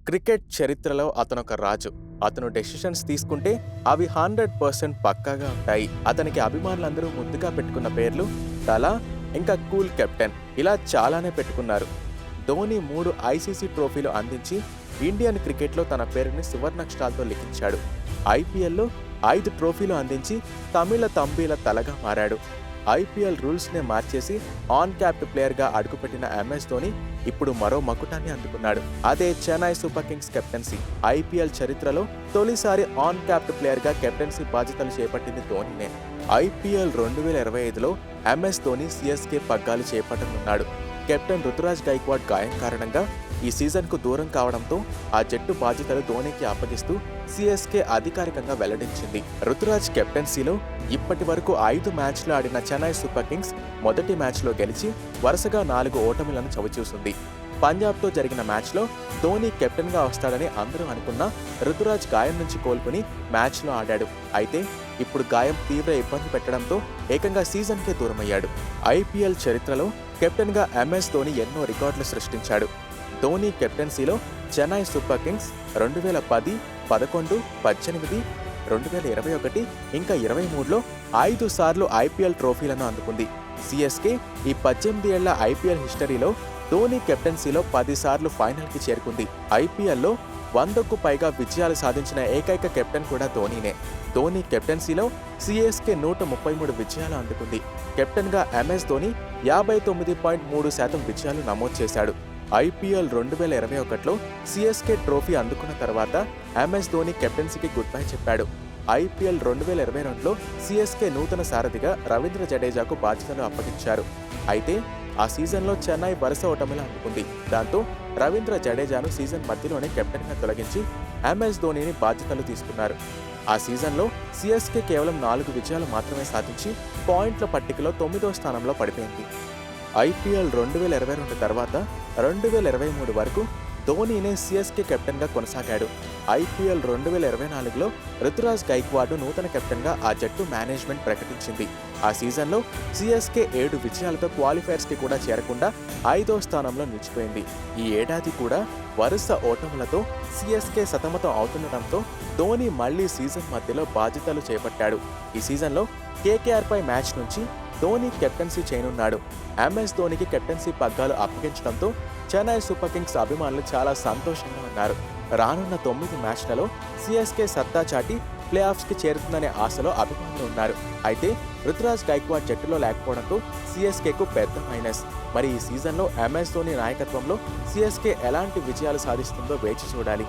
Cricket చరిత్రలో అతనొక రాజు. అతను decisions తీసుకుంటే అవి 100% పక్కాగా ఉంటాయి. అతనికి అభిమానులందరూ ముద్దుగా పెట్టుకున్న పేర్లు తలా, ఇంకా కూల్ కెప్టెన్ ఇలా చాలానే పెట్టుకున్నారు. ధోని 3 ఐసీసీ ట్రోఫీలు అందించి ఇండియన్ క్రికెట్లో తన పేరుని సువర్ణాక్షరాలతో లిఖించాడు. ఐపీఎల్లో 5 ట్రోఫీలు అందించి తమిళ తంబీల తలగా మారాడు. ఐపీఎల్ రూల్స్నే మార్చేసి ఆన్ క్యాప్డ్ ప్లేయర్గా అడుగుపెట్టిన ఎంఎస్ ధోని ఇప్పుడు మరో మకుటాన్ని అందుకున్నాడు. అదే Chennai super Kings captaincy. IPL చరిత్రలో తొలిసారి ఆన్ క్యాప్డ్ ప్లేయర్గా కెప్టెన్సీ బాధ్యతలు చేపట్టింది ధోనినే. ఐపీఎల్ 2025లో ఎంఎస్ ధోని సిఎస్కే పగ్గాలు చేపట్టనున్నాడు. కెప్టెన్ రుతురాజ్ గైక్వాడ్ గాయం కారణంగా ఈ సీజన్కు దూరం కావడంతో ఆ జట్టు బాధ్యతలు ధోనికి అప్పగిస్తూ సిఎస్కే అధికారికంగా వెల్లడించింది. రుతురాజ్ కెప్టెన్సీలో ఇప్పటి వరకు 5 మ్యాచ్లు ఆడిన చెన్నై సూపర్ కింగ్స్ మొదటి మ్యాచ్లో గెలిచి వరుసగా 4 ఓటమిలను చవిచూసింది. పంజాబ్తో జరిగిన మ్యాచ్లో ధోని కెప్టెన్గా వస్తాడని అందరూ అనుకున్నా రుతురాజ్ గాయం నుంచి కోలుకుని మ్యాచ్లో ఆడాడు. అయితే ఇప్పుడు గాయం తీవ్ర ఇబ్బంది పెట్టడంతో ఏకంగా సీజన్కే దూరమయ్యాడు. ఐపీఎల్ చరిత్రలో కెప్టెన్గా ఎంఎస్ ధోని ఎన్నో రికార్డులు సృష్టించాడు. ధోని కెప్టెన్సీలో చెన్నై సూపర్ కింగ్స్ 2010, 11, 18, 2021 ఇంకా 23లో 5 సార్లు ఐపీఎల్ ట్రోఫీలను అందుకుంది. సిఎస్కే ఈ 18 ఏళ్ల ఐపీఎల్ హిస్టరీలో ధోని కెప్టెన్సీలో 10 సార్లు ఫైనల్కి చేరుకుంది. ఐపీఎల్లో 100కు పైగా విజయాలు సాధించిన ఏకైక కెప్టెన్ కూడా ధోనినే. ధోని కెప్టెన్సీలో సిఎస్కే 133 విజయాలు అందుకుంది. కెప్టెన్గా ఎంఎస్ ధోని 59.3% విజయాలు నమోదు చేశాడు. ఐపీఎల్ 2021లో సిఎస్కే ట్రోఫీ అందుకున్న తర్వాత ఎంఎస్ ధోని కెప్టెన్సీకి గుడ్ బై చెప్పాడు. ఐపీఎల్ 2022లో సిఎస్కే నూతన సారథిగా రవీంద్ర జడేజాకు బాధ్యతలు అప్పగించారు. అయితే ఆ సీజన్లో చెన్నై వరుస ఓటమిలు అందుకుంది. దాంతో రవీంద్ర జడేజాను సీజన్ మధ్యలోనే కెప్టెన్గా తొలగించి ఎంఎస్ ధోనిని బాధ్యతలు తీసుకున్నారు. ఆ సీజన్లో సిఎస్కే కేవలం 4 విజయాలు మాత్రమే సాధించి పాయింట్ల పట్టికలో 9వ స్థానంలో పడిపోయింది. ఐపీఎల్ 2022 తర్వాత 2023 వరకు ధోనినే సిఎస్కే కెప్టెన్గా కొనసాగాడు. ఐపీఎల్ 2024లో రుతురాజ్ గైక్వాడ్ నూతన కెప్టెన్గా ఆ జట్టు మేనేజ్మెంట్ ప్రకటించింది. ఆ సీజన్లో సిఎస్కే 7 విజయాలతో క్వాలిఫైర్స్కి కూడా చేరకుండా 5వ స్థానంలో నిలిచిపోయింది. ఈ ఏడాది కూడా వరుస ఓటములతో సిఎస్కే సతమతం అవుతుండటంతో ధోని మళ్లీ సీజన్ మధ్యలో బాధ్యతలు చేపట్టాడు. ఈ సీజన్లో కేకేఆర్పై మ్యాచ్ నుంచి ధోని కెప్టెన్సీ చేయనున్నాడు. ఎంఎస్ ధోనికి కెప్టెన్సీ పగ్గాలు అప్పగించడంతో చెన్నై సూపర్ కింగ్స్ అభిమానులు చాలా సంతోషంగా ఉన్నారు. రానున్న 9 మ్యాచ్లలో సిఎస్కే సత్తా చాటి ప్లే ఆఫ్స్కి చేరుతుందనే ఆశలో అభిమానులు ఉన్నారు. అయితే రుతురాజ్ గైక్వాడ్ జట్టులో లేకపోవడంతో సిఎస్కేకు పెద్ద మైనస్. మరి ఈ సీజన్లో ఎంఎస్ ధోని నాయకత్వంలో సిఎస్కే ఎలాంటి విజయాలు సాధిస్తుందో వేచి చూడాలి.